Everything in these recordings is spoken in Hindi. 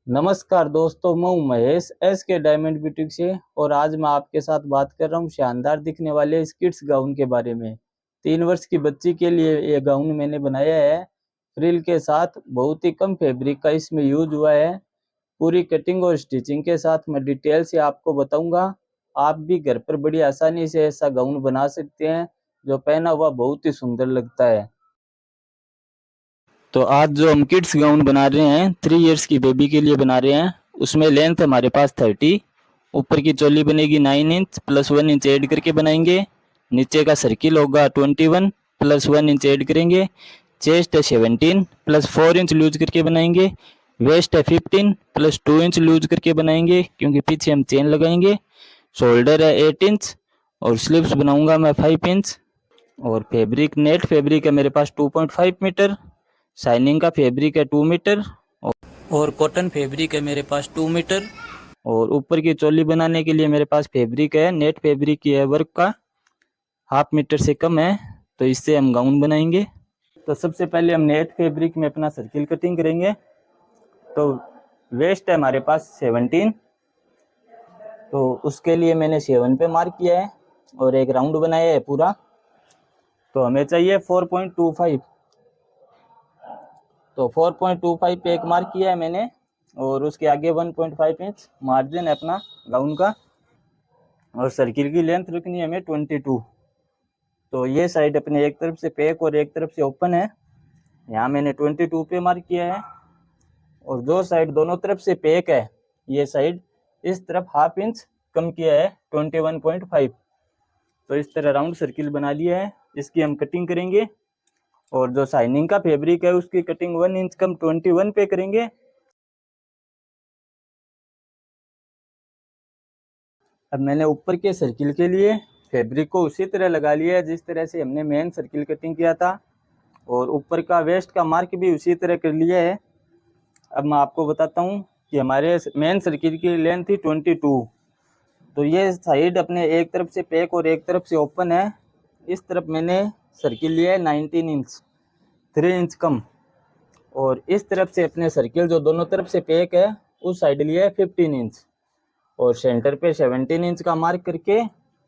नमस्कार दोस्तों, मैं हूं महेश एस के डायमंड बुटीक से। और आज मैं आपके साथ बात कर रहा हूं शानदार दिखने वाले इस किड्स गाउन के बारे में। 3 वर्ष की बच्ची के लिए ये गाउन मैंने बनाया है फ्रिल के साथ। बहुत ही कम फैब्रिक का इसमें यूज हुआ है। पूरी कटिंग और स्टिचिंग के साथ मैं डिटेल से आपको बताऊंगा। आप भी घर पर बड़ी आसानी से ऐसा गाउन बना सकते हैं जो पहना हुआ बहुत ही सुंदर लगता है। तो आज जो हम किड्स गाउन बना रहे हैं 3 इयर्स की बेबी के लिए बना रहे हैं, उसमें लेंथ हमारे पास 30, ऊपर की चोली बनेगी 9 इंच प्लस 1 इंच ऐड करके बनाएंगे। नीचे का सर्किल होगा 21 प्लस 1 इंच ऐड करेंगे। चेस्ट है 17 प्लस 4 इंच लूज करके बनाएंगे। वेस्ट है 15 प्लस 2 इंच लूज करके बनाएंगे क्योंकि पीछे हम चेन लगाएंगे। शोल्डर है 8 इंच और स्लीव्स बनाऊंगा मैं 5 इंच। और फैब्रिक नेट फैब्रिक है मेरे पास 2.5 मीटर। शाइनिंग का फैब्रिक है 2 मीटर और कॉटन फैब्रिक है मेरे पास 2 मीटर। और ऊपर की चोली बनाने के लिए मेरे पास फैब्रिक है, नेट फैब्रिक की है वर्क का, 1/2 मीटर से कम है। तो इससे हम गाउन बनाएंगे। तो सबसे पहले हम नेट फैब्रिक में अपना सर्किल कटिंग करेंगे। तो वेस्ट है हमारे पास 17, तो उसके लिए मैंने 7 पे मार्क किया है और एक राउंड बनाया है पूरा। तो हमें चाहिए 4.25, तो 4.25 पे एक मार्क किया है मैंने। और उसके आगे 1.5 इंच मार्जिन है अपना गाउन का। और सर्किल की लेंथ रखनी है हमें 22। तो ये साइड अपने एक तरफ से पैक और एक तरफ से ओपन है। यहाँ मैंने 22 पे मार्क किया है। और जो साइड दोनों तरफ से पैक है, ये साइड इस तरफ 1/2 इंच कम किया है 21.5। तो इस तरह राउंड सर्किल बना लिया है। इसकी हम कटिंग करेंगे। और जो शाइनिंग का फैब्रिक है उसकी कटिंग 1 इंच कम 21 पे करेंगे। अब मैंने ऊपर के सर्किल के लिए फैब्रिक को उसी तरह लगा लिया है जिस तरह से हमने मेन सर्किल कटिंग किया था। और ऊपर का वेस्ट का मार्क भी उसी तरह कर लिया है। अब मैं आपको बताता हूँ कि हमारे मेन सर्किल की लेंथ थी 22। तो ये साइड अपने एक तरफ से पैक और एक तरफ से ओपन है। इस तरफ मैंने सर्किल लिया है 19 इंच, 3 इंच कम। और इस तरफ से अपने सर्किल जो दोनों तरफ से पैक है उस साइड लिया है 15 इंच। और सेंटर पे 17 इंच का मार्क करके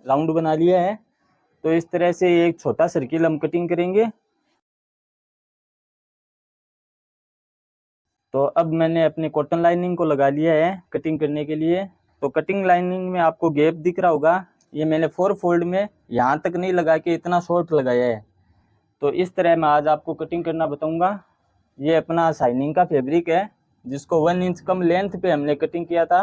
राउंड बना लिया है। तो इस तरह से एक छोटा सर्किल हम कटिंग करेंगे। तो अब मैंने अपने कॉटन लाइनिंग को लगा लिया है कटिंग करने के लिए। तो कटिंग लाइनिंग में आपको गैप दिख रहा होगा, ये मैंने 4 फोल्ड में यहाँ तक नहीं लगा के इतना शॉर्ट लगाया है। तो इस तरह मैं आज आपको कटिंग करना बताऊंगा। ये अपना शाइनिंग का फैब्रिक है जिसको 1 इंच कम लेंथ पे हमने कटिंग किया था।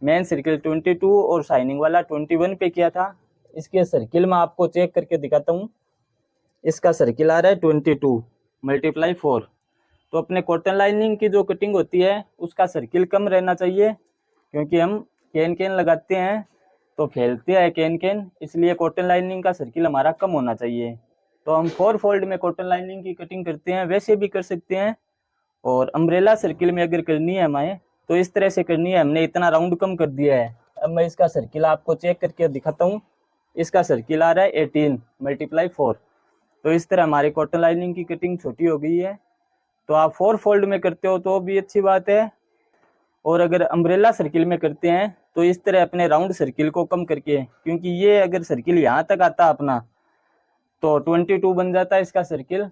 मेन सर्किल 22 और शाइनिंग वाला 21 पे किया था। इसके सर्किल में आपको चेक करके दिखाता हूँ। इसका सर्किल आ रहा है 22 × 4। तो अपने कॉटन लाइनिंग की जो कटिंग होती है उसका सर्किल कम रहना चाहिए क्योंकि हम कैन कैन लगाते हैं तो फैलते हैं कैन कैन, इसलिए कॉटन लाइनिंग का सर्किल हमारा कम होना चाहिए। तो हम 4 फोल्ड में कॉटन लाइनिंग की कटिंग करते हैं, वैसे भी कर सकते हैं। और अम्ब्रेला सर्किल में अगर करनी है हमें तो इस तरह से करनी है। हमने इतना राउंड कम कर दिया है। अब मैं इसका सर्किल आपको चेक करके दिखाता हूँ। इसका सर्किल आ रहा है 18 × 4। तो इस तरह हमारी कॉटन लाइनिंग की कटिंग छोटी हो गई है। तो आप 4 फोल्ड में करते हो तो भी अच्छी बात है। और अगर अम्ब्रेला सर्किल में करते हैं तो इस तरह अपने राउंड सर्किल को कम करके, क्योंकि ये अगर सर्किल यहाँ तक आता अपना तो 22 बन जाता है इसका सर्किल,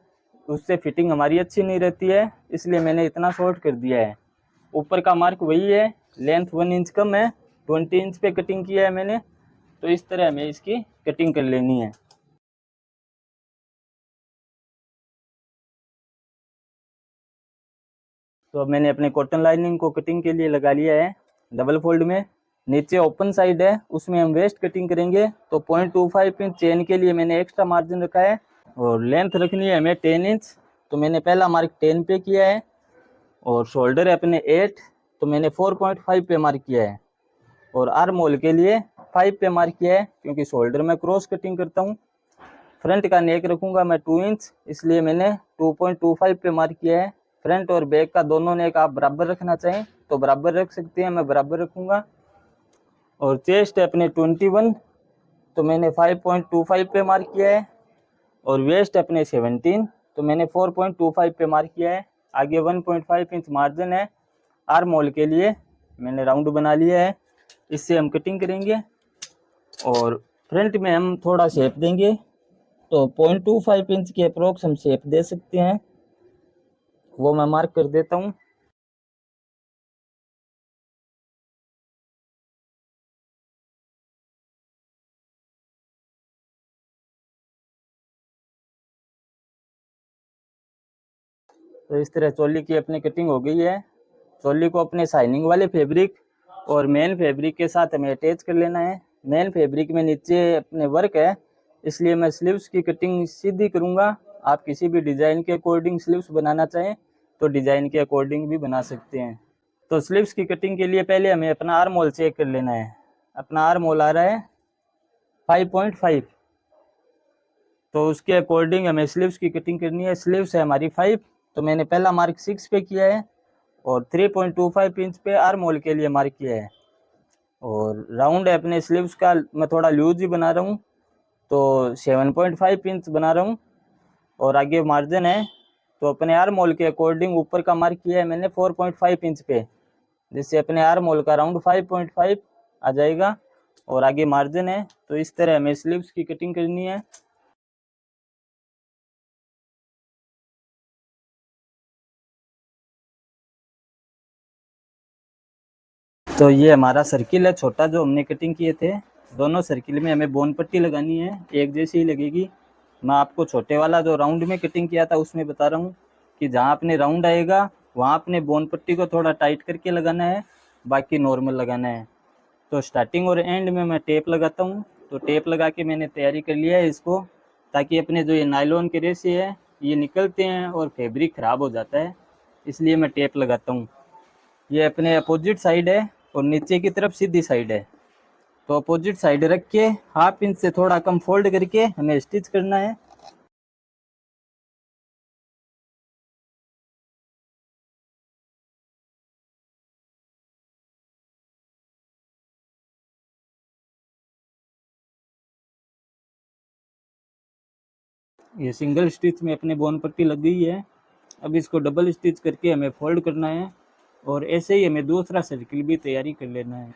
उससे फिटिंग हमारी अच्छी नहीं रहती है, इसलिए मैंने इतना शॉर्ट कर दिया है। ऊपर का मार्क वही है, लेंथ 1 इंच कम है, 20 इंच पे कटिंग किया है मैंने। तो इस तरह हमें इसकी कटिंग कर लेनी है। तो अब मैंने अपने कॉटन लाइनिंग को कटिंग के लिए लगा लिया है डबल फोल्ड में। नीचे ओपन साइड है उसमें हम वेस्ट कटिंग करेंगे। तो 0.25 इंच चेन के लिए मैंने एक्स्ट्रा मार्जिन रखा है। और लेंथ रखनी है हमें 10 इंच, तो मैंने पहला मार्क 10 पे किया है। और शोल्डर है अपने 8, तो मैंने 4.5 पे मार्क किया है। और आर्म होल के लिए 5 पे मार्क किया है क्योंकि शोल्डर में क्रॉस कटिंग करता हूँ। फ्रंट का नेक रखूँगा मैं 2 इंच, इसलिए मैंने 2.25 पे मार्क किया है। फ्रंट और बैक का दोनों नेक आप बराबर रखना चाहें तो बराबर रख सकते हैं, मैं बराबर रखूँगा। और चेस्ट है अपने 21, तो मैंने 5.25 पे मार्क किया है। और वेस्ट अपने 17, तो मैंने 4.25 पे मार्क किया है। आगे 1.5 इंच मार्जिन है, आर्म होल के लिए मैंने राउंड बना लिया है। इससे हम कटिंग करेंगे और फ्रंट में हम थोड़ा शेप देंगे, तो 0.25 इंच के अप्रोक्स हम शेप दे सकते हैं, वो मैं मार्क कर देता हूँ। तो इस तरह चोली की अपनी कटिंग हो गई है। चोली को अपने शाइनिंग वाले फैब्रिक और मेन फैब्रिक के साथ हमें अटैच कर लेना है। मेन फैब्रिक में नीचे अपने वर्क है, इसलिए मैं स्लीव्स की कटिंग सीधी करूंगा। आप किसी भी डिज़ाइन के अकॉर्डिंग स्लीव्स बनाना चाहें तो डिज़ाइन के अकॉर्डिंग भी बना सकते हैं। तो स्लीव्स की कटिंग के लिए पहले हमें अपना आर्म होल चेक कर लेना है। अपना आर्म होल आ रहा है 5.5, तो उसके अकॉर्डिंग हमें स्लीव्स की कटिंग करनी है। स्लीव्स है हमारी 5, तो मैंने पहला मार्क 6 पे किया है और 3.25 इंच पे आर्म होल के लिए मार्क किया है। और राउंड है अपने स्लीव्स का, मैं थोड़ा लूज ही बना रहा हूँ, तो 7.5 इंच बना रहा हूँ। और आगे मार्जिन है, तो अपने आर्म होल के अकॉर्डिंग ऊपर का मार्क किया है मैंने 4.5 इंच पे, जिससे अपने आर्म होल का राउंड 5.5 आ जाएगा। और आगे मार्जिन है, तो इस तरह हमें स्लीव्स की कटिंग करनी है। तो ये हमारा सर्किल है छोटा जो हमने कटिंग किए थे। दोनों सर्किल में हमें बोन पट्टी लगानी है, एक जैसी ही लगेगी। मैं आपको छोटे वाला जो राउंड में कटिंग किया था उसमें बता रहा हूँ कि जहाँ अपने राउंड आएगा वहाँ अपने बोन पट्टी को थोड़ा टाइट करके लगाना है, बाकी नॉर्मल लगाना है। तो स्टार्टिंग और एंड में मैं टेप लगाता हूँ, तो टेप लगा के मैंने तैयारी कर लिया है इसको, ताकि अपने जो ये नायलॉन के रेशे है ये निकलते हैं और फैब्रिक ख़राब हो जाता है, इसलिए मैं टेप लगाता हूँ। ये अपने अपोजिट साइड है और नीचे की तरफ सीधी साइड है, तो अपोजिट साइड रख के 1/2 इंच से थोड़ा कम फोल्ड करके हमें स्टिच करना है। ये सिंगल स्टिच में अपने बोन पट्टी लग गई है। अब इसको डबल स्टिच करके हमें फोल्ड करना है और ऐसे ही हमें दूसरा सर्किल भी तैयारी कर लेना है।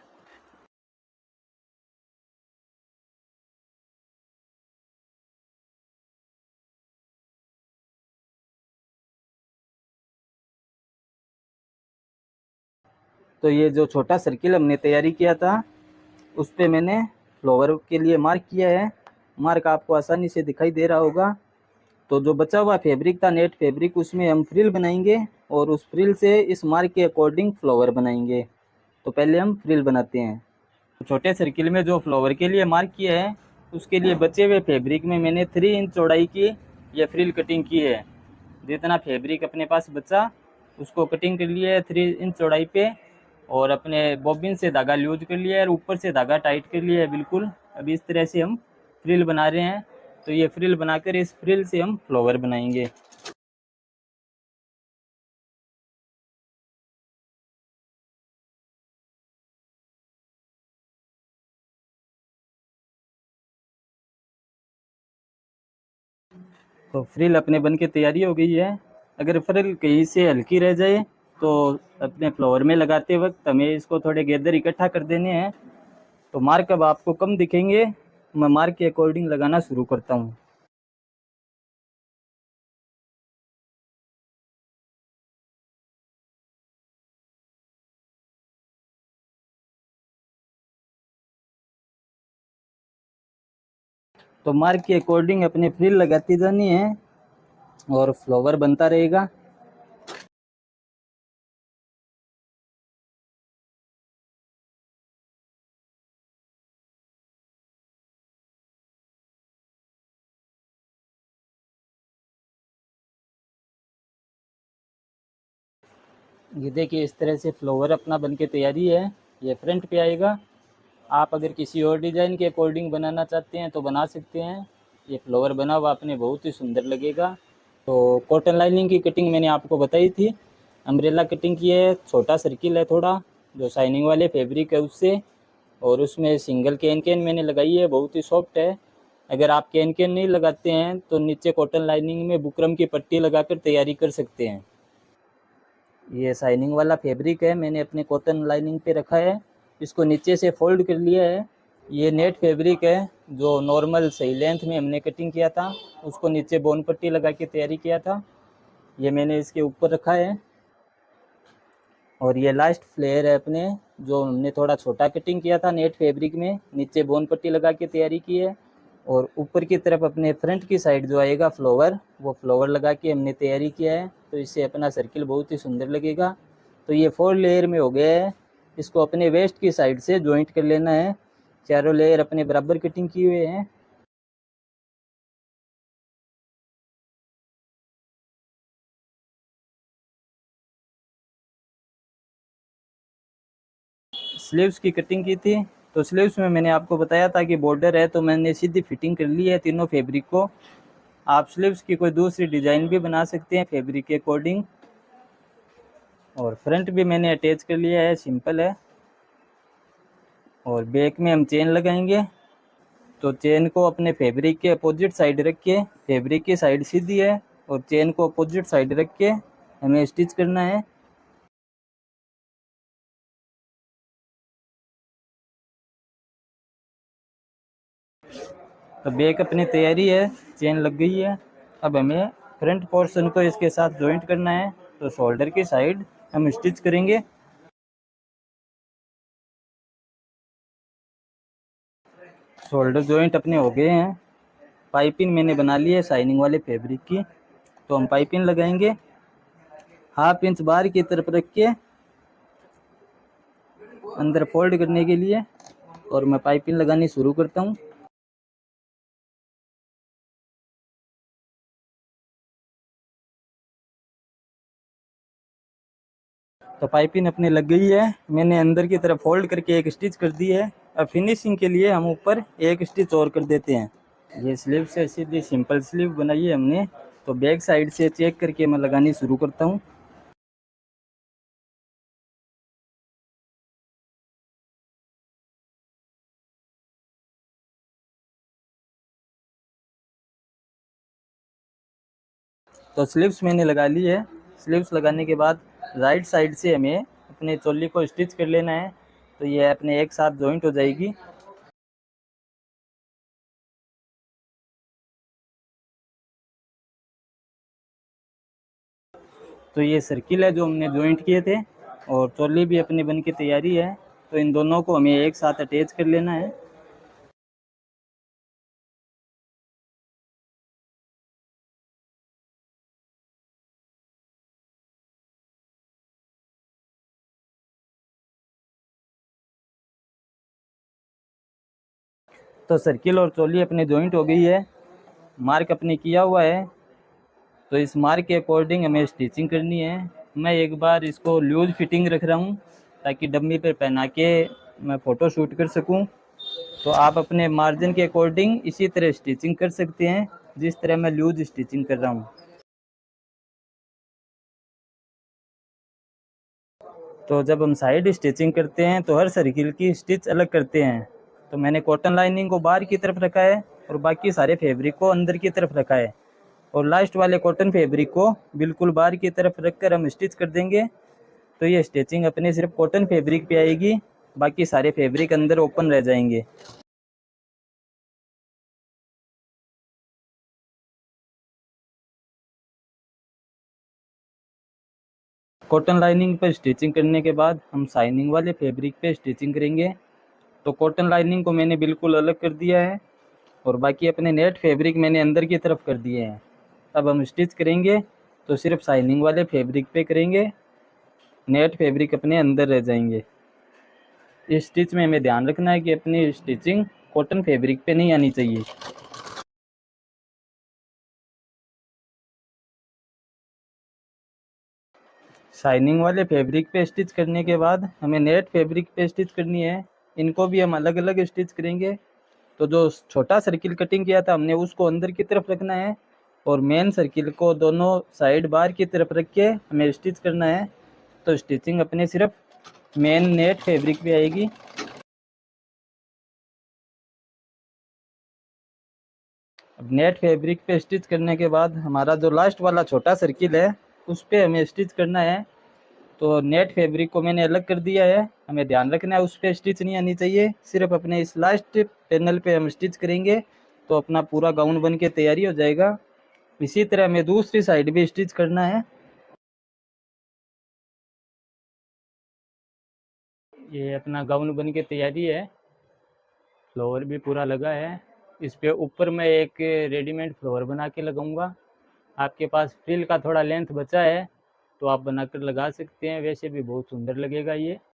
तो ये जो छोटा सर्किल हमने तैयारी किया था उस पे मैंने फ्लावर के लिए मार्क किया है। मार्क आपको आसानी से दिखाई दे रहा होगा। तो जो बचा हुआ फैब्रिक था, नेट फैब्रिक, उसमें हम फ्रिल बनाएंगे और उस फ्रिल से इस मार्क के अकॉर्डिंग फ्लावर बनाएंगे। तो पहले हम फ्रिल बनाते हैं। तो छोटे सर्किल में जो फ्लावर के लिए मार्क किया है उसके लिए बचे हुए फैब्रिक में मैंने 3 इंच चौड़ाई की यह फ्रिल कटिंग की है। जितना फैब्रिक अपने पास बचा उसको कटिंग कर लिया है 3 इंच चौड़ाई पे, और अपने बॉबिन से धागा लूज कर लिया है और ऊपर से धागा टाइट कर लिया है बिल्कुल। अब इस तरह से हम फ्रिल बना रहे हैं। तो ये फ्रिल बनाकर इस फ्रिल से हम फ्लावर बनाएंगे। तो फ्रिल अपने बन के तैयारी हो गई है। अगर फ्रिल कहीं से हल्की रह जाए तो अपने फ्लावर में लगाते वक्त हमें इसको थोड़े गैदर इकट्ठा कर देने हैं। तो मार्क अब आपको कम दिखेंगे, मैं मार्क के अकॉर्डिंग लगाना शुरू करता हूँ। तो मार्क के अकॉर्डिंग अपने फ्रिल लगाती जानी है और फ्लावर बनता रहेगा। ये देखिए इस तरह से फ्लावर अपना बन के तैयारी है। ये फ्रंट पे आएगा। आप अगर किसी और डिज़ाइन के अकॉर्डिंग बनाना चाहते हैं तो बना सकते हैं। ये फ्लावर बना हुआ अपने बहुत ही सुंदर लगेगा। तो कॉटन लाइनिंग की कटिंग मैंने आपको बताई थी। अम्ब्रेला कटिंग की है, छोटा सर्किल है थोड़ा जो शाइनिंग वाले फैब्रिक है उससे, और उसमें सिंगल कैन कैन मैंने लगाई है, बहुत ही सॉफ्ट है। अगर आप कैन कैन नहीं लगाते हैं तो नीचे कॉटन लाइनिंग में बुकरम की पट्टी लगाकर तैयारी कर सकते हैं। ये शाइनिंग वाला फैब्रिक है, मैंने अपने कॉटन लाइनिंग पे रखा है। इसको नीचे से फोल्ड कर लिया है। ये नेट फैब्रिक है जो नॉर्मल सही लेंथ में हमने कटिंग किया था, उसको नीचे बोन पट्टी लगा के तैयारी किया था। ये मैंने इसके ऊपर रखा है। और ये लास्ट फ्लेयर है अपने, जो हमने थोड़ा छोटा कटिंग किया था नेट फैब्रिक में, नीचे बोन पट्टी लगा के तैयारी की है। और ऊपर की तरफ अपने फ्रंट की साइड जो आएगा फ्लावर, वो फ्लावर लगा के हमने तैयारी किया है। तो इससे अपना सर्किल बहुत ही सुंदर लगेगा। तो ये 4 लेयर में हो गया है। इसको अपने वेस्ट की साइड से जॉइंट कर लेना है। चारों लेयर अपने बराबर कटिंग किए हुए हैं। स्लीव्स की कटिंग की थी, तो स्लीव्स में मैंने आपको बताया था कि बॉर्डर है, तो मैंने सीधी फिटिंग कर ली है तीनों फैब्रिक को। आप स्लीव्स की कोई दूसरी डिज़ाइन भी बना सकते हैं फैब्रिक के अकॉर्डिंग। और फ्रंट भी मैंने अटैच कर लिया है, सिंपल है। और बैक में हम चेन लगाएंगे। तो चेन को अपने फैब्रिक के अपोजिट साइड रख के, फैब्रिक की साइड सीधी है और चेन को अपोजिट साइड रख के हमें स्टिच करना है। तो बैक अपनी तैयारी है, चेन लग गई है। अब हमें फ्रंट पोर्शन को इसके साथ जॉइंट करना है। तो शोल्डर की साइड हम स्टिच करेंगे। शोल्डर जॉइंट अपने हो गए हैं। पाइपिंग मैंने बना ली है शाइनिंग वाले फैब्रिक की। तो हम पाइपिंग लगाएंगे 1/2 इंच बाहर की तरफ रख के अंदर फोल्ड करने के लिए। और मैं पाइपिंग लगानी शुरू करता हूँ। तो पाइपिंग अपने लग गई है। मैंने अंदर की तरफ फोल्ड करके एक स्टिच कर दी है। अब फिनिशिंग के लिए हम ऊपर एक स्टिच और कर देते हैं। ये स्लीव से सीधी सिंपल स्लीव बनाई है हमने। तो बैक साइड से चेक करके मैं लगानी शुरू करता हूँ। तो स्लीव्स मैंने लगा ली है। स्लीव्स लगाने के बाद राइट साइड से हमें अपने चोली को स्टिच कर लेना है। तो ये अपने एक साथ जॉइंट हो जाएगी। तो ये सर्किल है जो हमने जॉइंट किए थे, और चोली भी अपनी बन की तैयारी है। तो इन दोनों को हमें एक साथ अटैच कर लेना है। तो सर्किल और चोली अपने जॉइंट हो गई है, मार्क अपने किया हुआ है। तो इस मार्क के अकॉर्डिंग हमें स्टिचिंग करनी है। मैं एक बार इसको लूज फिटिंग रख रहा हूँ ताकि डम्मी पर पहना के मैं फ़ोटो शूट कर सकूँ। तो आप अपने मार्जिन के अकॉर्डिंग इसी तरह स्टिचिंग कर सकते हैं जिस तरह मैं लूज स्टिचिंग कर रहा हूँ। तो जब हम साइड स्टिचिंग करते हैं तो हर सर्किल की स्टिच अलग करते हैं। तो मैंने कॉटन लाइनिंग को बाहर की तरफ रखा है और बाकी सारे फैब्रिक को अंदर की तरफ रखा है। और लास्ट वाले कॉटन फैब्रिक को बिल्कुल बाहर की तरफ रखकर हम स्टिच कर देंगे। तो ये स्टिचिंग अपने सिर्फ कॉटन फैब्रिक पे आएगी, बाकी सारे फैब्रिक अंदर ओपन रह जाएंगे। कॉटन लाइनिंग पर स्टिचिंग करने के बाद हम शाइनिंग वाले फैब्रिक पे स्टिचिंग करेंगे। तो कॉटन लाइनिंग को मैंने बिल्कुल अलग कर दिया है और बाकी अपने नेट फैब्रिक मैंने अंदर की तरफ कर दिए हैं। अब हम स्टिच करेंगे तो सिर्फ शाइनिंग वाले फैब्रिक पे करेंगे, नेट फैब्रिक अपने अंदर रह जाएंगे। इस स्टिच में हमें ध्यान रखना है कि अपनी स्टिचिंग कॉटन फैब्रिक पे नहीं आनी चाहिए। शाइनिंग वाले फैब्रिक पे स्टिच करने के बाद हमें नेट फैब्रिक पे स्टिच करनी है। इनको भी हम अलग अलग स्टिच करेंगे। तो जो छोटा सर्किल कटिंग किया था हमने उसको अंदर की तरफ रखना है और मेन सर्किल को दोनों साइड बाहर की तरफ रख के हमें स्टिच करना है। तो स्टिचिंग अपने सिर्फ मेन नेट फैब्रिक पे आएगी। अब नेट फैब्रिक पे स्टिच करने के बाद हमारा जो लास्ट वाला छोटा सर्किल है उस पे हमें स्टिच करना है। तो नेट फैब्रिक को मैंने अलग कर दिया है, हमें ध्यान रखना है उस पर स्टिच नहीं आनी चाहिए, सिर्फ अपने इस लास्ट पैनल पे हम स्टिच करेंगे तो अपना पूरा गाउन बन के तैयारी हो जाएगा। इसी तरह हमें दूसरी साइड भी स्टिच करना है। ये अपना गाउन बन के तैयारी है, फ्लावर भी पूरा लगा है। इस पे ऊपर मैं एक रेडीमेड फ्लावर बना के लगाऊंगा। आपके पास फ्रिल का थोड़ा लेंथ बचा है तो आप बनाकर लगा सकते हैं, वैसे भी बहुत सुंदर लगेगा ये।